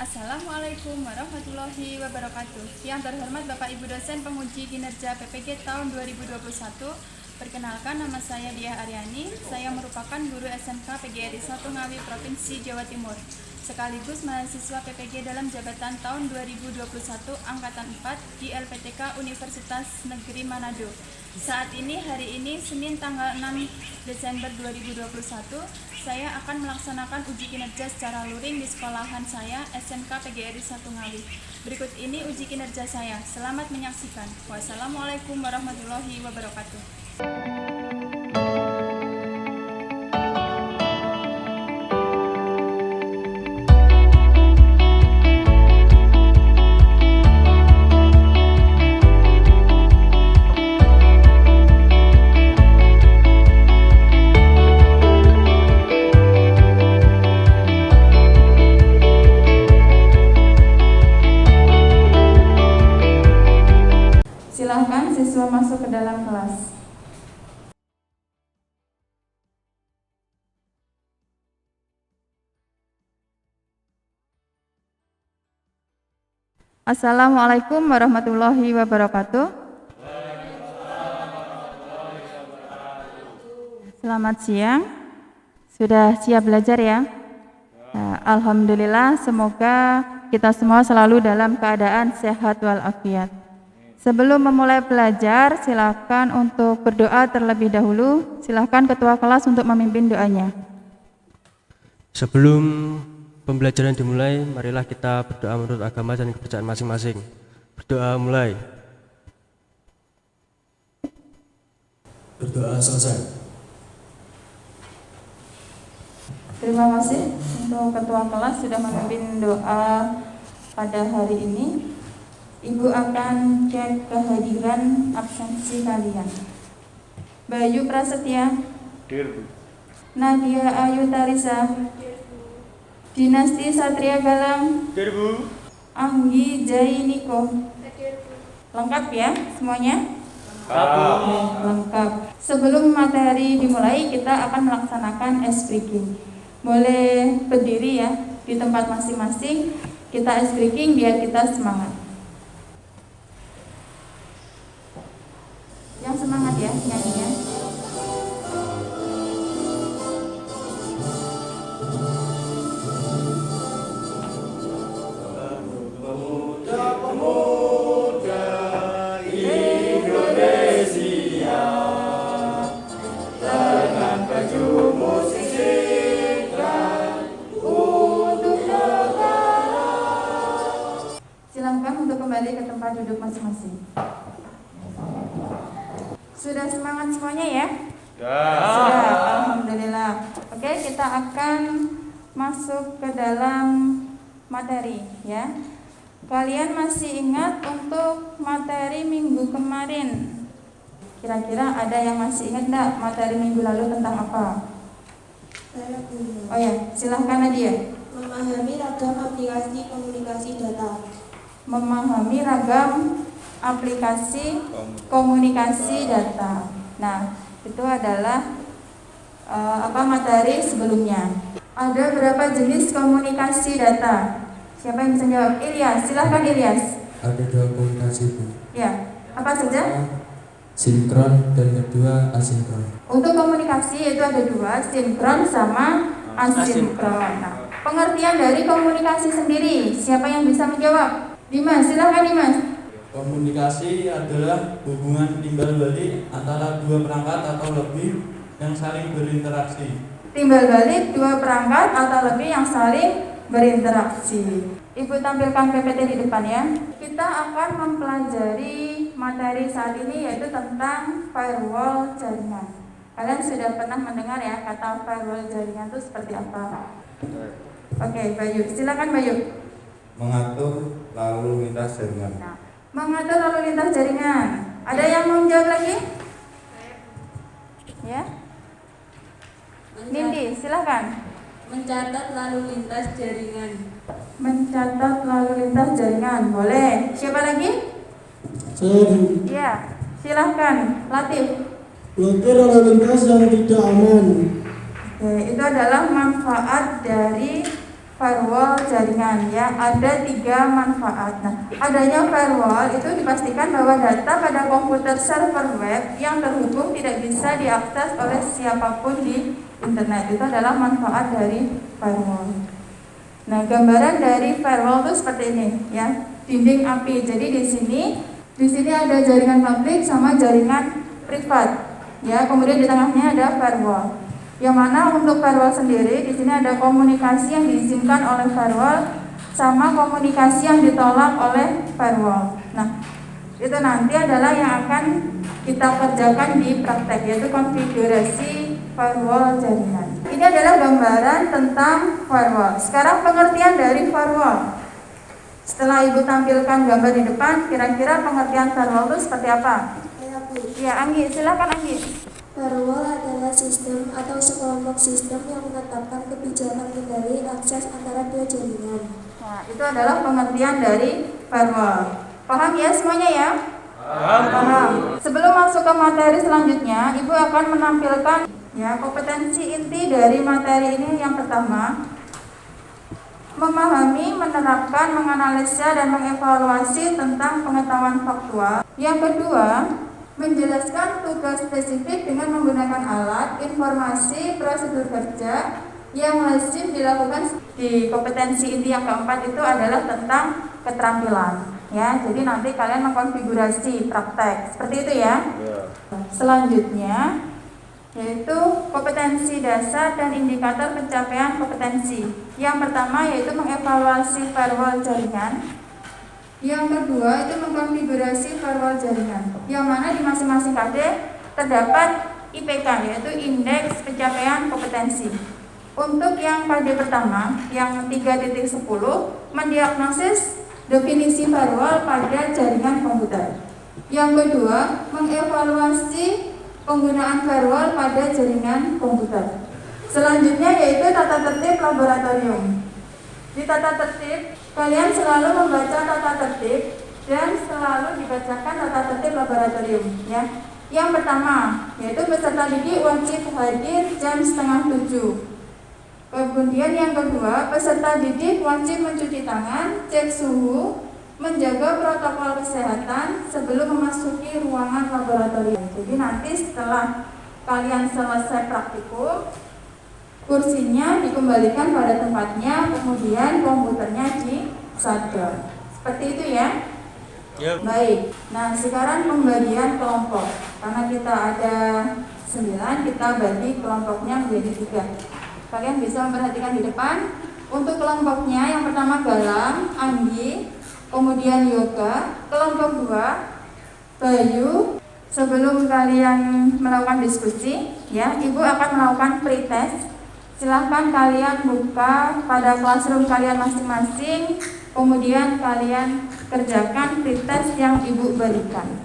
Assalamualaikum warahmatullahi wabarakatuh. Yang terhormat Bapak Ibu dosen penguji kinerja PPG tahun 2021. Perkenalkan, nama saya Diah Aryani. Saya merupakan guru SMK PGRI 1 Ngawi Provinsi Jawa Timur, sekaligus mahasiswa PPG dalam jabatan tahun 2021 angkatan 4 di LPTK Universitas Negeri Manado. Saat ini, hari ini Senin tanggal 6 Desember 2021, saya akan melaksanakan uji kinerja secara luring di sekolahan saya, SMK PGRI 1 Ngawi. Berikut ini uji kinerja saya. Selamat menyaksikan. Wassalamualaikum warahmatullahi wabarakatuh. Silahkan siswa masuk ke dalam kelas. Assalamualaikum warahmatullahi wabarakatuh. Selamat siang. Sudah siap belajar ya? Alhamdulillah, semoga kita semua selalu dalam keadaan sehat walafiat. Sebelum memulai belajar, silakan untuk berdoa terlebih dahulu. Silakan ketua kelas untuk memimpin doanya. Sebelum pembelajaran dimulai, marilah kita berdoa menurut agama dan kepercayaan masing-masing. Berdoa mulai. Berdoa selesai. Terima kasih untuk ketua kelas sudah memimpin doa pada hari ini. Ibu akan cek kehadiran absensi kalian. Bayu Prasetya, Nadia Ayu Tarisa, Dinasti Satria Galang, Anggi Jainiko. Lengkap ya semuanya? Lengkap. Sebelum materi dimulai, kita akan melaksanakan ice breaking. Boleh berdiri ya di tempat masing-masing. Kita ice breaking biar kita semangat. Yang semangat ya nyanyinya. Silakan untuk kembali ke tempat duduk masing-masing. Sudah semangat semuanya ya? Sudah, alhamdulillah. Oke, kita akan masuk ke dalam materi ya. Kalian masih ingat untuk materi minggu kemarin? Kira-kira ada yang masih ingat enggak materi minggu lalu tentang apa? Saya punya. Oh ya, silahkan Nadia. Memahami ragam aplikasi komunikasi data. Memahami ragam aplikasi komunikasi data. Nah, itu adalah materi sebelumnya. Ada berapa jenis komunikasi data? Siapa yang bisa jawab? Ilyas, silahkan Ilyas. Ada dua komunikasi, Bu. Ya, apa saja? Sinkron dan kedua asinkron. Untuk komunikasi itu ada dua, sinkron sama asinkron. Nah, pengertian dari komunikasi sendiri, siapa yang bisa menjawab? Dimas, silahkan Dimas. Komunikasi adalah hubungan timbal balik antara dua perangkat atau lebih yang saling berinteraksi. Timbal balik dua perangkat atau lebih yang saling berinteraksi. Ibu tampilkan PPT di depan ya. Kita akan mempelajari materi saat ini yaitu tentang firewall jaringan. Kalian sudah pernah mendengar ya kata firewall jaringan itu seperti apa? Oke, Bayu, silakan Bayu. Mengatur lalu lintas jaringan. Nah, mengatur lalu lintas jaringan. Ada yang mau menjawab lagi? Ya. Nindi, silakan. Mencatat lalu lintas jaringan. Mencatat lalu lintas jaringan. Boleh. Siapa lagi? Saya Bu. Ya, silahkan. Latif. Blokir lalu lintas yang tidak aman. Oke, itu adalah manfaat dari firewall jaringan ya. Ada 3 manfaat. Nah, adanya firewall itu dipastikan bahwa data pada komputer server web yang terhubung tidak bisa diakses oleh siapapun di internet. Itu adalah manfaat dari firewall. Nah, gambaran dari firewall itu seperti ini ya. Dinding api. Jadi di sini ada jaringan publik sama jaringan privat. Ya, kemudian di tengahnya ada firewall. Yang mana untuk firewall sendiri di sini ada komunikasi yang diizinkan oleh firewall sama komunikasi yang ditolak oleh firewall. Nah, itu nanti adalah yang akan kita kerjakan di praktek, yaitu konfigurasi firewall jaringan. Ini adalah gambaran tentang firewall. Sekarang pengertian dari firewall. Setelah Ibu tampilkan gambar di depan, kira-kira pengertian firewall itu seperti apa? Ya, Anggi, silakan Anggi. Firewall adalah sistem atau sekelompok sistem yang menetapkan kebijakan kendali akses antara 2 jaringan. Nah, itu adalah pengertian dari firewall. Paham ya semuanya ya? Paham. Sebelum masuk ke materi selanjutnya, Ibu akan menampilkan ya kompetensi inti dari materi ini. Yang pertama, memahami, menerapkan, menganalisa, dan mengevaluasi tentang pengetahuan faktual. Yang kedua, menjelaskan tugas spesifik dengan menggunakan alat, informasi, prosedur kerja yang lazim dilakukan. Di kompetensi inti yang keempat itu adalah tentang keterampilan. Ya, jadi nanti kalian mengkonfigurasi praktek seperti itu ya. Selanjutnya yaitu kompetensi dasar dan indikator pencapaian kompetensi. Yang pertama yaitu mengevaluasi firewall jaringan. Yang kedua itu mengkonfigurasi firewall jaringan, yang mana di masing-masing KD terdapat IPK, yaitu indeks pencapaian kompetensi. Untuk yang KD pertama, yang 3.10, mendiagnosis definisi firewall pada jaringan komputer. Yang kedua, mengevaluasi penggunaan firewall pada jaringan komputer. Selanjutnya yaitu tata tertib laboratorium. Di tata tertib, kalian selalu membaca tata tertib dan selalu dibacakan tata tertib laboratorium ya. Yang pertama yaitu peserta didik wajib hadir jam 6:30. Kemudian yang kedua, peserta didik wajib mencuci tangan, cek suhu, menjaga protokol kesehatan sebelum memasuki ruangan laboratorium. Jadi nanti setelah kalian selesai praktikum, kursinya dikembalikan pada tempatnya, kemudian komputernya di-shutdown. Seperti itu ya? Yep. Baik, nah sekarang pembagian kelompok. Karena kita ada 9, kita bagi kelompoknya menjadi 3. Kalian bisa memperhatikan di depan. Untuk kelompoknya yang pertama Galang, Anggi, kemudian Yoga. Kelompok 2 Bayu. Sebelum kalian melakukan diskusi ya, Ibu akan melakukan pretest. Silahkan kalian buka pada classroom kalian masing-masing, kemudian kalian kerjakan pretest yang Ibu berikan.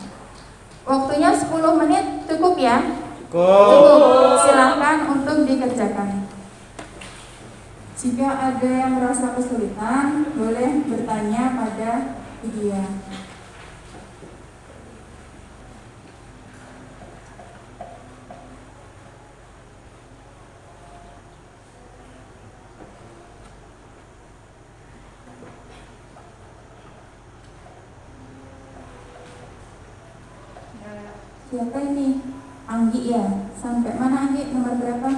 Waktunya 10 menit cukup ya? Cukup. Silahkan untuk dikerjakan. Jika ada yang merasa kesulitan, boleh bertanya pada dia. Siapa ini? Anggi ya? Sampai mana Anggi? Nomor berapa?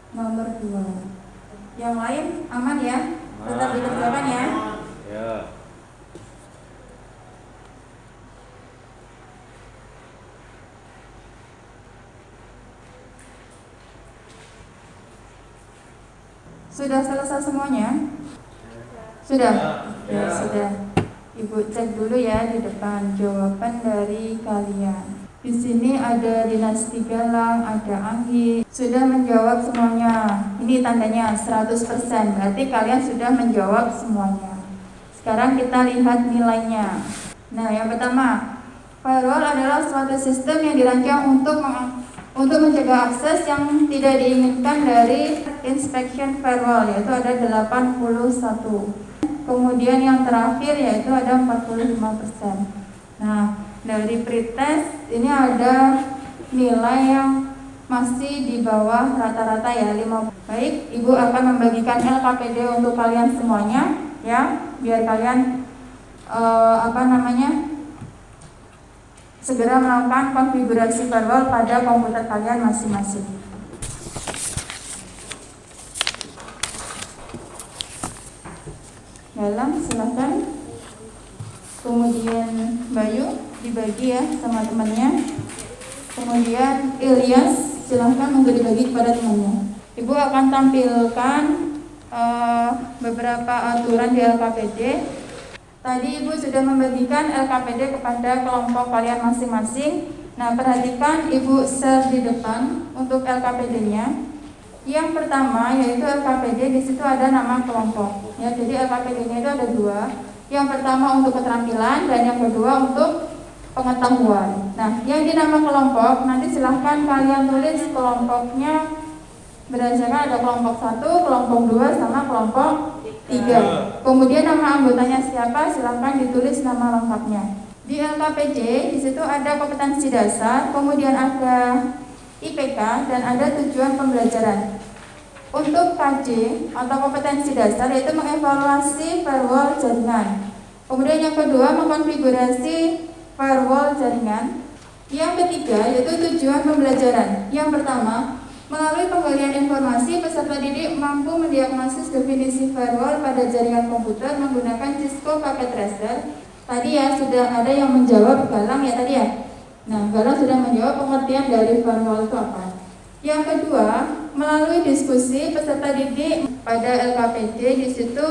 Nomor 2. Yang lain aman ya? Tetap dikerjakan ya? Ya. Sudah selesai semuanya? Sudah? Ya, sudah. Ibu cek dulu ya di depan jawaban dari kalian. Di sini ada Dinasti Galang, ada Anggi. Sudah menjawab semuanya. Ini tandanya 100%. Berarti kalian sudah menjawab semuanya. Sekarang kita lihat nilainya. Nah, yang pertama, firewall adalah suatu sistem yang dirancang untuk mencegah akses yang tidak diinginkan dari inspection firewall, yaitu ada 81. Kemudian yang terakhir yaitu ada 45%. Nah, dari pretest ini ada nilai yang masih di bawah rata-rata ya 50. Baik, Ibu akan membagikan LKPD untuk kalian semuanya ya, biar kalian segera melakukan konfigurasi firewall pada komputer kalian masing-masing. Galang silahkan, kemudian Bayu dibagi ya sama temannya, kemudian Ilyas silahkan untuk dibagi kepada temannya. Ibu akan tampilkan beberapa aturan di LKPD. Tadi Ibu sudah membagikan LKPD kepada kelompok kalian masing-masing. Nah, perhatikan Ibu share di depan untuk LKPD-nya. Yang pertama yaitu LKPD, di situ ada nama kelompok. Ya, jadi LKPD-nya itu ada dua. Yang pertama untuk keterampilan dan yang kedua untuk pengetahuan. Nah, yang di nama kelompok nanti silahkan kalian tulis kelompoknya berdasarkan ada kelompok 1, kelompok 2 sama kelompok 3. Kemudian nama anggotanya siapa, silahkan ditulis nama lengkapnya. Di LKPD di situ ada kompetensi dasar, kemudian ada IPK dan ada tujuan pembelajaran. Untuk KJ atau kompetensi dasar yaitu mengevaluasi firewall jaringan. Kemudian yang kedua mengkonfigurasi firewall jaringan. Yang ketiga yaitu tujuan pembelajaran. Yang pertama, melalui penggalian informasi, peserta didik mampu mendiagnosis definisi firewall pada jaringan komputer menggunakan Cisco Packet Tracer. Tadi ya sudah ada yang menjawab, Galang ya tadi ya. Nah, Galang sudah menjawab pengertian dari firewall itu apa. Yang kedua, melalui diskusi peserta didik pada LKPD di situ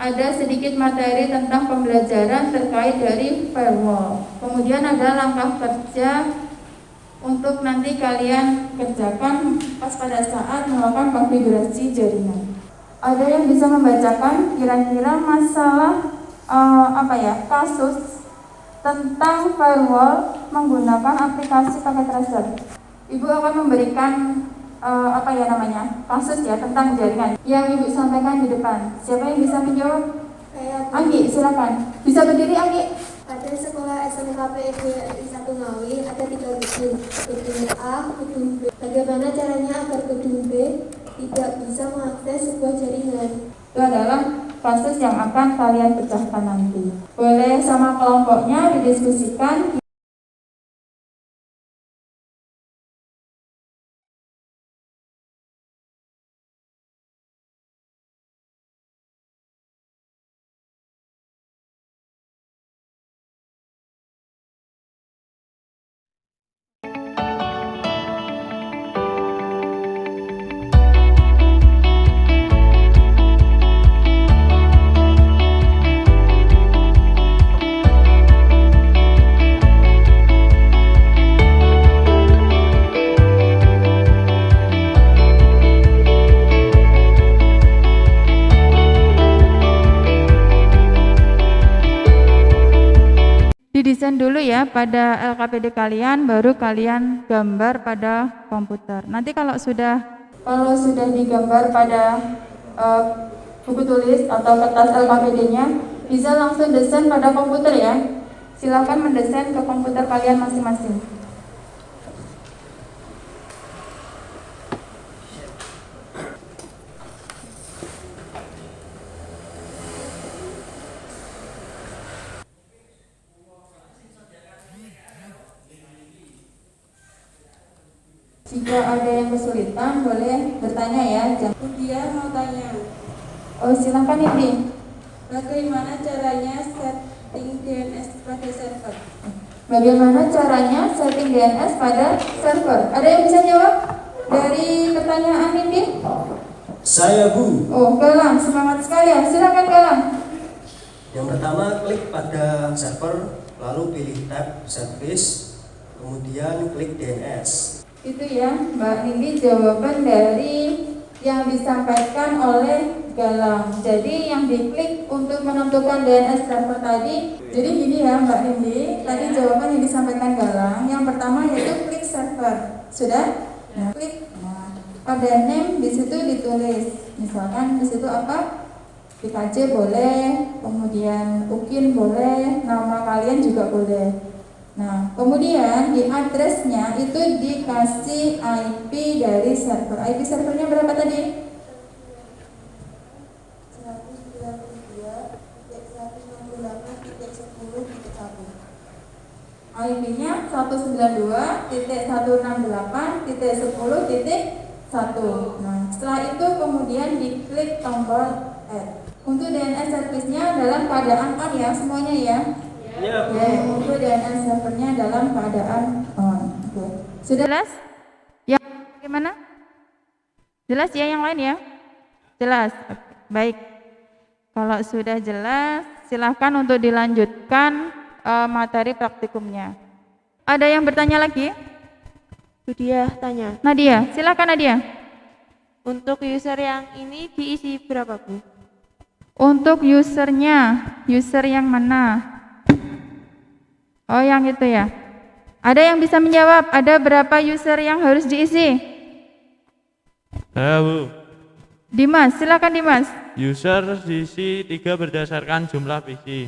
ada sedikit materi tentang pembelajaran terkait dari firewall. Kemudian ada langkah kerja untuk nanti kalian kerjakan pas pada saat melakukan konfigurasi jaringan. Ada yang bisa membacakan kira-kira masalah kasus tentang firewall menggunakan aplikasi Packet Tracer. Ibu akan memberikan kasus ya tentang jaringan yang Ibu sampaikan di depan. Siapa yang bisa menjawab? Anggi, silakan. Bisa berdiri Anggi. Pada sekolah SMKP SDN 1 Ngawi ada 3 gedung. Gedung A, gedung B. Bagaimana caranya agar gedung B tidak bisa mengakses sebuah jaringan? Itu adalah kasus yang akan kalian pecahkan nanti. Boleh sama kelompoknya didiskusikan. Didesain dulu ya pada LKPD kalian, baru kalian gambar pada komputer. Nanti kalau sudah digambar pada buku tulis atau kertas LKPD-nya, bisa langsung desain pada komputer ya. Silakan mendesain ke komputer kalian masing-masing. Jika ada yang kesulitan boleh bertanya ya. Kemudian mau tanya, Oh silakan Indi. bagaimana caranya setting DNS pada server? Bagaimana caranya setting DNS pada server? Ada yang bisa jawab dari pertanyaan Indi? Saya Bu. Oh Galang, semangat sekali ya. Silakan Galang. Yang pertama klik pada server, lalu pilih tab service, kemudian klik DNS. Itu ya Mbak Nindi jawaban dari yang disampaikan oleh Galang. Jadi yang diklik untuk menentukan DNS server tadi. Jadi gini ya Mbak Nindi, tadi jawaban yang disampaikan Galang. Yang pertama yaitu klik server. Sudah? Nah, klik. Nah, pada name di situ ditulis. Misalkan di situ apa? PKJ boleh, kemudian UKIN boleh, nama kalian juga boleh. Nah, kemudian di addressnya itu dikasih IP dari server. IP servernya berapa tadi? 192.168.10.1. IP-nya 192.168.10.1. Nah, setelah itu kemudian diklik tombol add. Untuk DNS service-nya dalam keadaan on ya semuanya ya. Ya, untuk DNS servernya dalam keadaan on. Oke. Sudah jelas? Yang bagaimana? Jelas ya yang lain ya? Jelas. Baik. Kalau sudah jelas, silahkan untuk dilanjutkan materi praktikumnya. Ada yang bertanya lagi? Dia tanya, Nadia, silakan Nadia. untuk user yang ini diisi berapa, Bu? Untuk usernya, user yang mana? Oh, yang itu ya. Ada yang bisa menjawab, ada berapa user yang harus diisi? Bu. Dimas, silakan Dimas. User diisi 3 berdasarkan jumlah PC.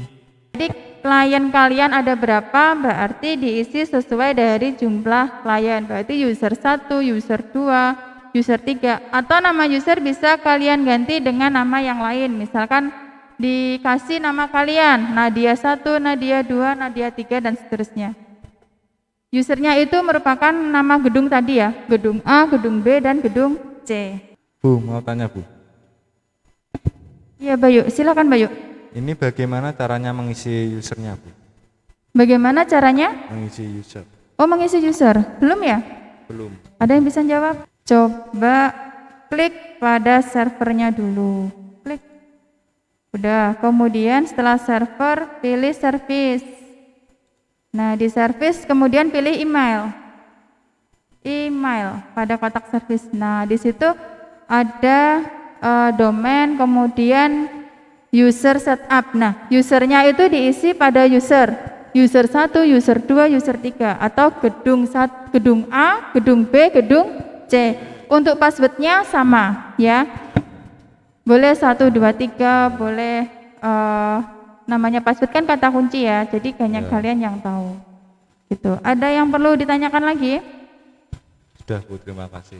Jadi klien kalian ada berapa, berarti diisi sesuai dari jumlah klien. Berarti user 1, user 2, user 3, atau nama user bisa kalian ganti dengan nama yang lain. Misalkan dikasih nama kalian, Nadia 1, Nadia 2, Nadia 3, dan seterusnya. Usernya itu merupakan nama gedung tadi ya, gedung A, gedung B, dan gedung C. Bu, mau tanya Bu, Iya Bayu, silakan Bayu. ini bagaimana caranya mengisi usernya Bu? Bagaimana caranya? Mengisi user? Oh, mengisi user, belum ya? Belum. Ada yang bisa jawab? Coba klik pada servernya dulu. Klik. Udah, kemudian setelah server pilih service. Nah, di service kemudian pilih email. Email pada kotak service. Nah, di situ ada domain, kemudian user setup. Nah, usernya itu diisi pada user 1, user 2, user 3, atau gedung A, gedung B, gedung C. Untuk passwordnya sama ya, boleh 1, 2, 3, boleh namanya password kan kata kunci ya, jadi banyak kalian yang tahu gitu. Ada yang perlu ditanyakan lagi? Sudah Bu, terima kasih.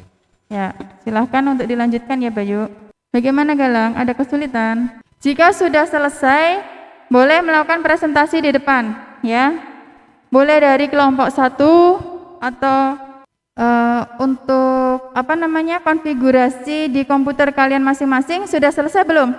Ya, silahkan untuk dilanjutkan ya Bayu. Bagaimana Galang, ada kesulitan? Jika sudah selesai, boleh melakukan presentasi di depan ya, boleh dari kelompok 1 atau untuk konfigurasi di komputer kalian masing-masing. Sudah selesai belum?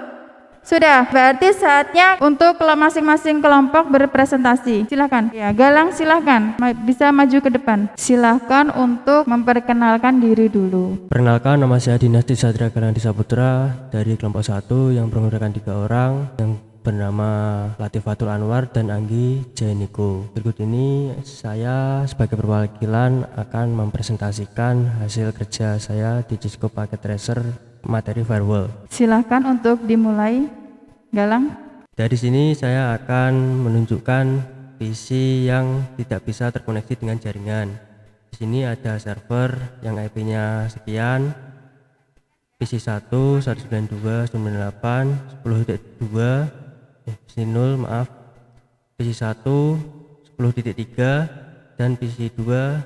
Sudah, berarti saatnya untuk masing-masing kelompok berpresentasi. Silakan. Ya, Galang silakan, bisa maju ke depan. Silakan untuk memperkenalkan diri dulu. Perkenalkan, nama saya Dinasti Satria Galang Disaputra dari kelompok 1 yang beranggotakan 3 orang yang bernama Latifatul Anwar dan Anggi Jainiko. Berikut ini saya sebagai perwakilan akan mempresentasikan hasil kerja saya di Cisco Packet Tracer materi firewall. Silahkan untuk dimulai, Galang. Dari sini saya akan menunjukkan PC yang tidak bisa terkoneksi dengan jaringan. Di sini ada server yang IP-nya sekian, PC 1 192.168 10.2, PC 0 maaf, PC 1 10.3 dan PC 2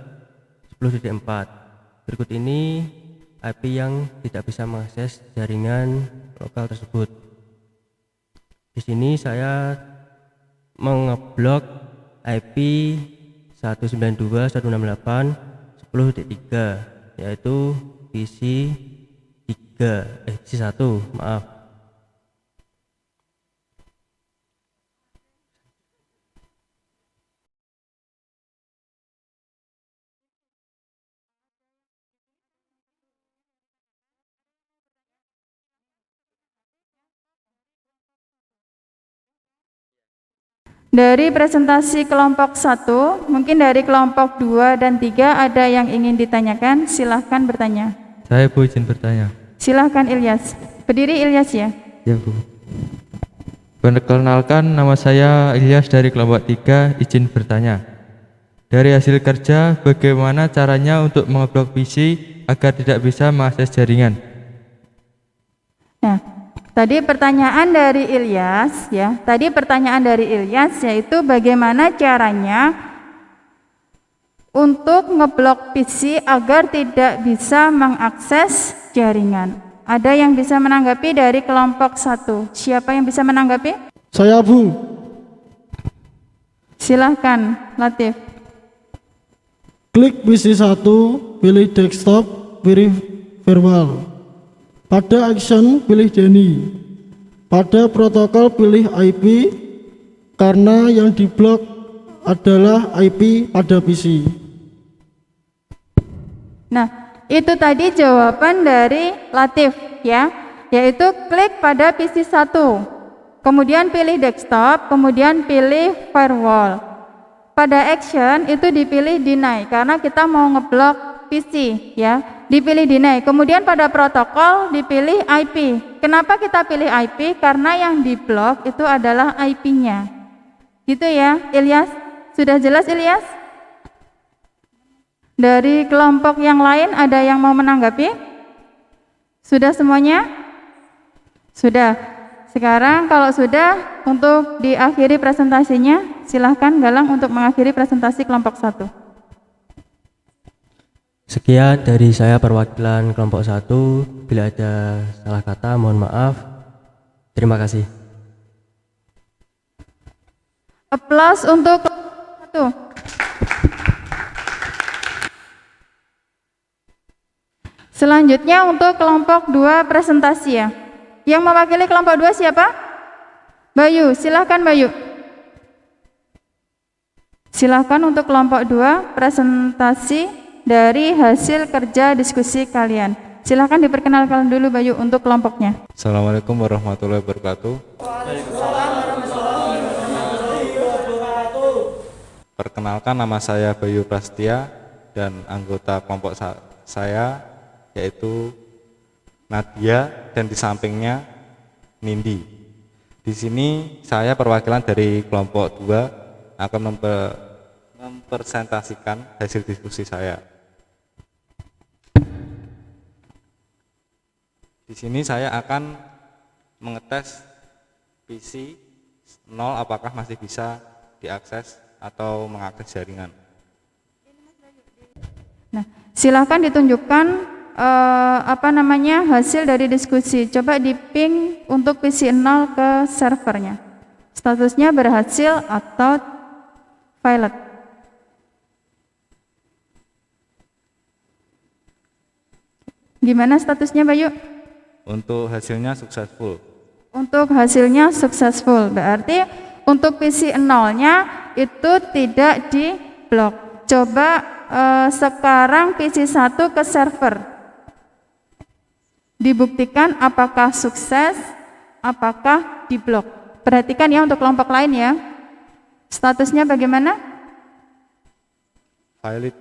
10.4. Berikut ini IP yang tidak bisa mengakses jaringan lokal tersebut. Di sini saya mengeblok IP 192.168 10.3 yaitu PC 1 maaf. Dari presentasi kelompok 1, mungkin dari kelompok 2 dan 3 ada yang ingin ditanyakan, silahkan bertanya. Saya Bu izin bertanya. Silahkan Ilyas. Berdiri Ilyas ya. Ya Bu. Perkenalkan, nama saya Ilyas dari kelompok 3, izin bertanya. Dari hasil kerja, bagaimana caranya untuk mengeblok PC agar tidak bisa mengakses jaringan? Nah, tadi pertanyaan dari Ilyas ya. Tadi pertanyaan dari Ilyas yaitu bagaimana caranya untuk ngeblok PC agar tidak bisa mengakses jaringan. Ada yang bisa menanggapi dari kelompok 1? Siapa yang bisa menanggapi? Saya, Bu. Silahkan, Latif. Klik PC 1, pilih desktop, pilih firewall. Pada action, pilih Denny. Pada protokol, pilih IP, karena yang diblok adalah IP pada PC. Nah, itu tadi jawaban dari Latif ya, yaitu klik pada PC 1, kemudian pilih desktop, kemudian pilih firewall. Pada action itu dipilih deny karena kita mau ngeblok PC ya, dipilih deny. Kemudian pada protokol dipilih IP. Kenapa kita pilih IP? Karena yang diblok itu adalah IP-nya. Gitu ya, Ilyas? Sudah jelas, Ilyas? Dari kelompok yang lain ada yang mau menanggapi? Sudah semuanya? Sudah. Sekarang kalau sudah, untuk diakhiri presentasinya, silahkan Galang untuk mengakhiri presentasi kelompok 1. Sekian dari saya perwakilan kelompok 1. Bila ada salah kata mohon maaf. Terima kasih. Aplaus untuk kelompok 1. Selanjutnya untuk kelompok 2 presentasi ya. Yang mewakili kelompok 2 siapa? Bayu, silahkan Bayu. Silahkan untuk kelompok 2 presentasi dari hasil kerja diskusi kalian. Silahkan diperkenalkan dulu Bayu untuk kelompoknya. Assalamualaikum warahmatullahi wabarakatuh. Perkenalkan, nama saya Bayu Prastia dan anggota kelompok saya yaitu Nadia dan di sampingnya Nindi. Di sini saya perwakilan dari kelompok 2 akan mempresentasikan hasil diskusi saya. Di sini saya akan mengetes PC 0 apakah masih bisa diakses atau mengakses jaringan. Nah, silakan ditunjukkan hasil dari diskusi. Coba di ping untuk PC 0 ke servernya. Statusnya berhasil atau failed. Gimana statusnya Bayu? Untuk hasilnya successful. Untuk hasilnya successful, berarti untuk PC 0-nya itu tidak di-blok. Coba sekarang PC 1 ke server. Dibuktikan apakah sukses, apakah di-blok. Perhatikan ya untuk kelompok lain ya. Statusnya bagaimana? Valid.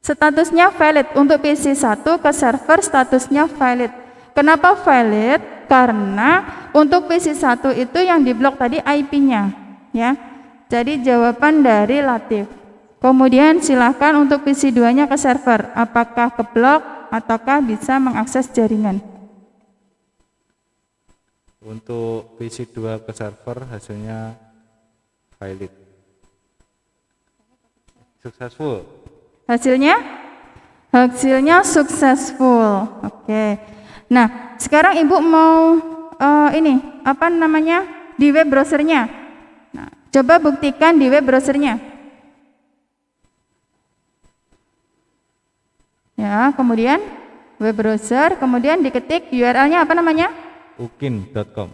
Statusnya valid. Untuk PC 1 ke server statusnya valid. Kenapa valid? Karena untuk PC 1 itu yang di-blok tadi IP-nya ya. Jadi jawaban dari Latif. Kemudian silakan untuk PC 2-nya ke server. Apakah keblok ataukah bisa mengakses jaringan? Untuk PC 2 ke server hasilnya valid. Successful. Hasilnya? Hasilnya successful. Oke. Nah, sekarang Ibu mau di web browsernya. Nah, coba buktikan di web browsernya. Ya, kemudian web browser, kemudian diketik URL-nya apa namanya? ukin.com.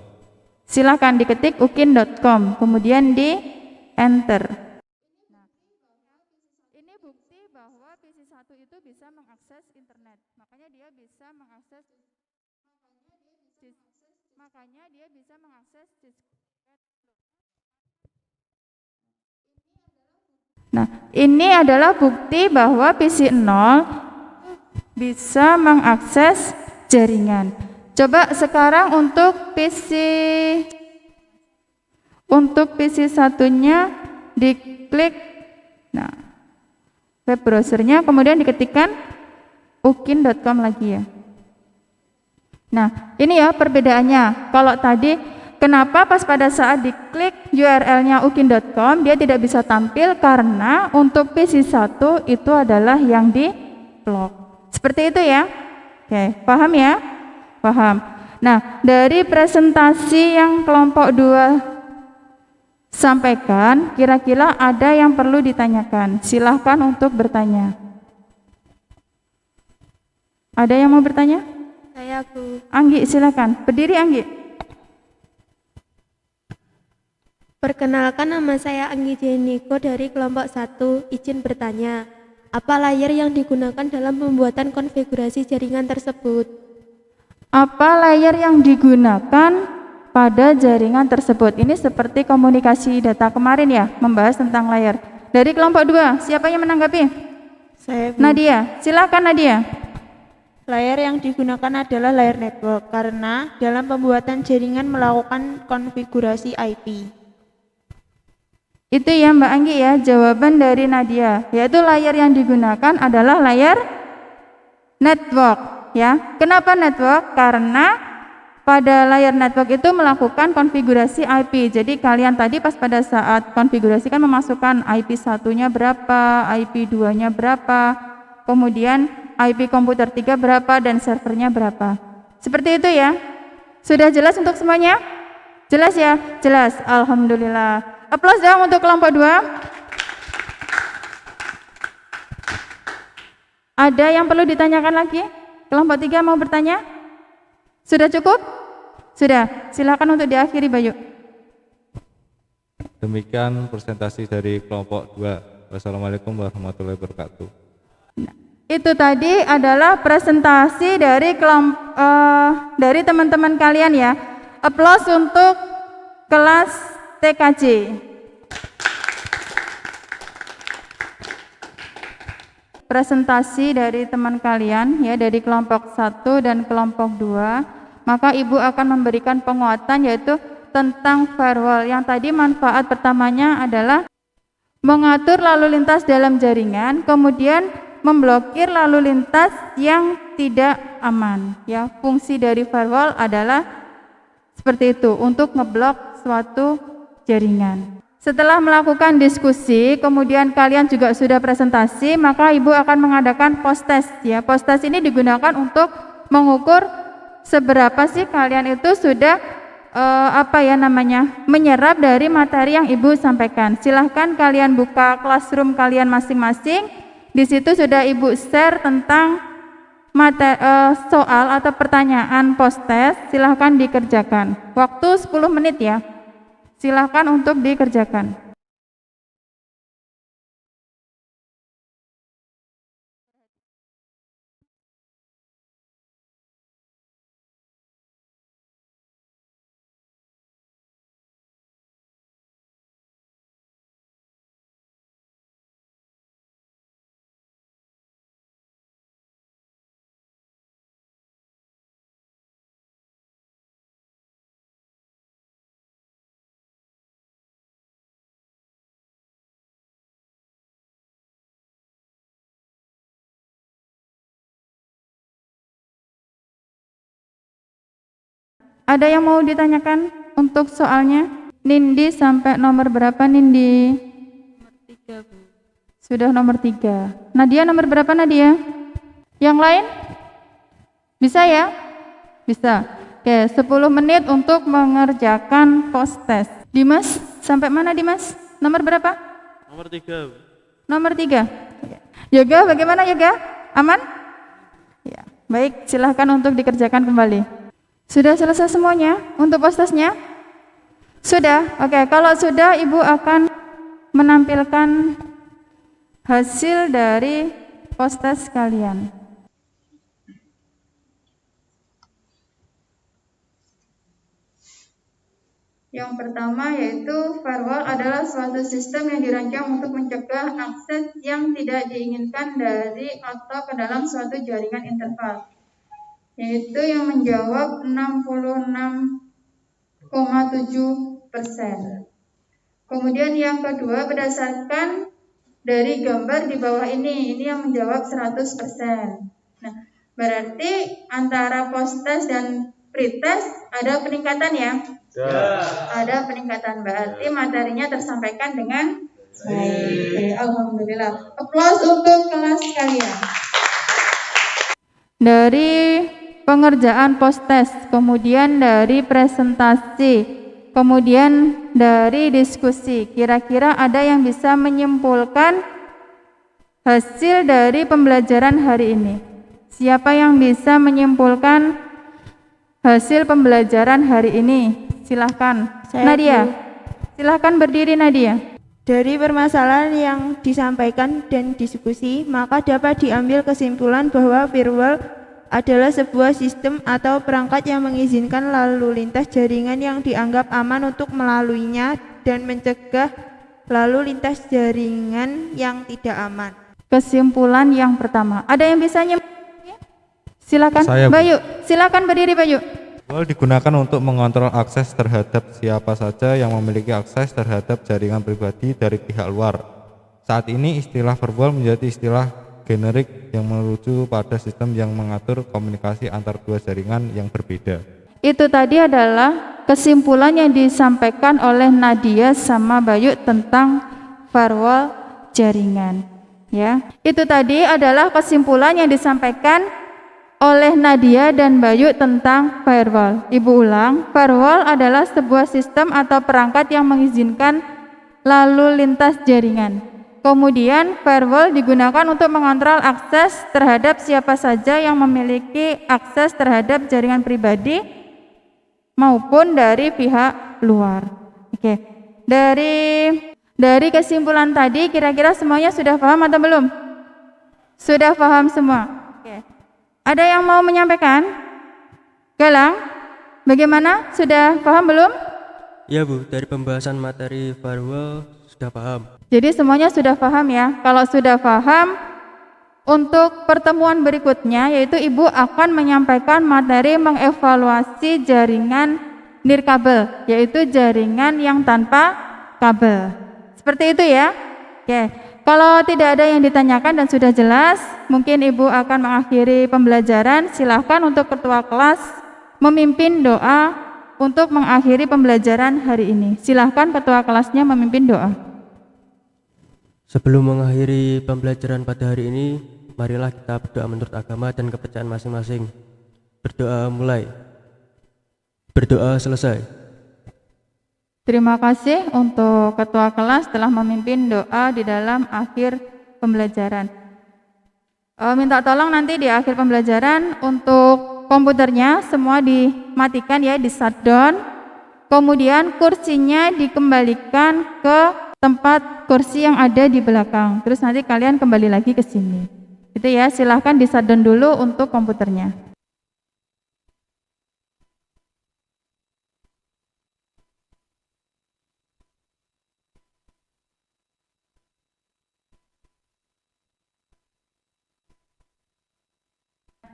Silakan diketik ukin.com, kemudian di enter. Nah, ini bukti bahwa PC 1 itu bisa mengakses internet. Makanya dia bisa mengakses Nah, ini adalah bukti bahwa PC 0 bisa mengakses jaringan. Coba sekarang untuk PC 1-nya diklik web browsernya, kemudian diketikkan ukin.com lagi ya. Nah, ini ya perbedaannya. Kalau tadi Kenapa pas pada saat diklik URL-nya ukin.com dia tidak bisa tampil? Karena untuk PC 1 itu adalah yang di blok. Seperti itu ya. Oke, paham ya? Paham. Nah, dari presentasi yang kelompok 2 sampaikan, kira-kira ada yang perlu ditanyakan. Silahkan untuk bertanya. Ada yang mau bertanya? Saya Bu. Anggi, silakan. Berdiri Anggi. Perkenalkan, nama saya Anggi Jeniko dari kelompok 1. Izin bertanya, apa layer yang digunakan dalam pembuatan konfigurasi jaringan tersebut? Apa layer yang digunakan pada jaringan tersebut? Ini seperti komunikasi data kemarin ya, membahas tentang layer. Dari kelompok 2, siapa yang menanggapi? Saya Bu. Nadia, silakan Nadia. Layer yang digunakan adalah layer network karena dalam pembuatan jaringan melakukan konfigurasi IP. Itu ya Mbak Anggi ya, jawaban dari Nadia, yaitu layer yang digunakan adalah layer network ya. Kenapa network? Karena pada layer network itu melakukan konfigurasi IP. Jadi kalian tadi pas pada saat konfigurasi kan memasukkan IP 1-nya berapa, IP 2-nya berapa, kemudian IP komputer 3 berapa dan servernya berapa. Seperti itu ya. Sudah jelas untuk semuanya? Jelas ya? Jelas. Alhamdulillah. Aplaus dong untuk kelompok 2. Ada yang perlu ditanyakan lagi? Kelompok 3 mau bertanya? Sudah cukup? Sudah. Silakan untuk diakhiri Bayu. Demikian presentasi dari kelompok 2. Wassalamualaikum warahmatullahi wabarakatuh. Itu tadi adalah presentasi dari dari teman-teman kalian ya. Aplaus untuk kelas TKJ. Presentasi dari teman kalian ya, dari kelompok 1 dan kelompok 2. Maka Ibu akan memberikan penguatan yaitu tentang firewall. Yang tadi manfaat pertamanya adalah mengatur lalu lintas dalam jaringan, kemudian memblokir lalu lintas yang tidak aman ya. Fungsi dari firewall adalah seperti itu, untuk ngeblok suatu jaringan. Setelah melakukan diskusi, kemudian kalian juga sudah presentasi, maka Ibu akan mengadakan post test ya. Post test ini digunakan untuk mengukur seberapa sih kalian itu sudah menyerap dari materi yang Ibu sampaikan. Silahkan kalian buka classroom kalian masing-masing. Di situ sudah Ibu share tentang soal atau pertanyaan post test. Silahkan dikerjakan. Waktu 10 menit ya. Silahkan untuk dikerjakan. Ada yang mau ditanyakan untuk soalnya? Nindi sampai nomor berapa Nindi? Nomor 3 Bu. Sudah nomor 3. Nadia nomor berapa Nadia? Yang lain? Bisa ya? Bisa. Oke, 10 menit untuk mengerjakan post test. Dimas, sampai mana Dimas? Nomor berapa? Nomor 3. Nomor 3. Yoga, bagaimana Yoga? Aman? Ya, baik, silahkan untuk dikerjakan kembali. Sudah selesai semuanya untuk post testnya? Sudah? Oke, kalau sudah Ibu akan menampilkan hasil dari post test kalian. Yang pertama yaitu firewall adalah suatu sistem yang dirancang untuk mencegah akses yang tidak diinginkan dari atau ke dalam suatu jaringan interval. Yaitu yang menjawab 66,7%. Kemudian yang kedua berdasarkan dari gambar di bawah ini yang menjawab 100%. Nah, berarti antara post test dan pretest ada peningkatan ya. Ada peningkatan, berarti materinya tersampaikan dengan baik. Alhamdulillah. Aplaus untuk kelas kalian. Dari pengerjaan post test, kemudian dari presentasi, kemudian dari diskusi, kira-kira ada yang bisa menyimpulkan hasil dari pembelajaran hari ini? Siapa yang bisa menyimpulkan hasil pembelajaran hari ini? Silahkan. Nadia, silahkan berdiri Nadia. Dari permasalahan yang disampaikan dan diskusi, maka dapat diambil kesimpulan bahwa firewall adalah sebuah sistem atau perangkat yang mengizinkan lalu lintas jaringan yang dianggap aman untuk melaluinya dan mencegah lalu lintas jaringan yang tidak aman. Kesimpulan yang pertama, ada yang bisa silakan. Saya, Bu. Bayu, silakan berdiri Bayu. Firewall digunakan untuk mengontrol akses terhadap siapa saja yang memiliki akses terhadap jaringan pribadi dari pihak luar. Saat ini istilah firewall menjadi istilah generik yang merujuk pada sistem yang mengatur komunikasi antar dua jaringan yang berbeda. Itu tadi adalah kesimpulan yang disampaikan oleh Nadia sama Bayu tentang firewall jaringan. Ya, itu tadi adalah kesimpulan yang disampaikan oleh Nadia dan Bayu tentang firewall. Ibu ulang, firewall adalah sebuah sistem atau perangkat yang mengizinkan lalu lintas jaringan. Kemudian firewall digunakan untuk mengontrol akses terhadap siapa saja yang memiliki akses terhadap jaringan pribadi maupun dari pihak luar. Oke. Dari kesimpulan tadi kira-kira semuanya sudah paham atau belum? Sudah paham semua. Ada yang mau menyampaikan? Galang, bagaimana? Sudah paham belum? Ya Bu, dari pembahasan materi firewall sudah paham. Jadi semuanya sudah paham ya. Kalau sudah paham, untuk pertemuan berikutnya yaitu Ibu akan menyampaikan materi mengevaluasi jaringan nirkabel, yaitu jaringan yang tanpa kabel. Seperti itu ya. Oke. Kalau tidak ada yang ditanyakan dan sudah jelas, mungkin Ibu akan mengakhiri pembelajaran. Silahkan untuk ketua kelas memimpin doa untuk mengakhiri pembelajaran hari ini. Silahkan ketua kelasnya memimpin doa. Sebelum mengakhiri pembelajaran pada hari ini, marilah kita berdoa menurut agama dan kepercayaan masing-masing. Berdoa mulai. Berdoa selesai. Terima kasih untuk ketua kelas telah memimpin doa di dalam akhir pembelajaran. Minta tolong nanti di akhir pembelajaran untuk komputernya semua dimatikan ya, di shutdown. Kemudian kursinya dikembalikan ke tempat kursi yang ada di belakang. Terus nanti kalian kembali lagi ke sini. Itu ya, silahkan di shutdown dulu untuk komputernya.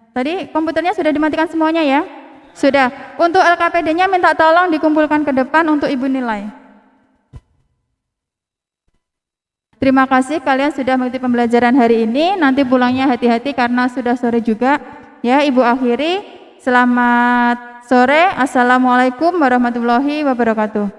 Tadi komputernya sudah dimatikan semuanya ya? Sudah. Untuk LKPD-nya minta tolong dikumpulkan ke depan untuk Ibu nilai. Terima kasih kalian sudah mengikuti pembelajaran hari ini. Nanti pulangnya hati-hati karena sudah sore juga. Ya, Ibu akhiri. Selamat sore. Assalamualaikum warahmatullahi wabarakatuh.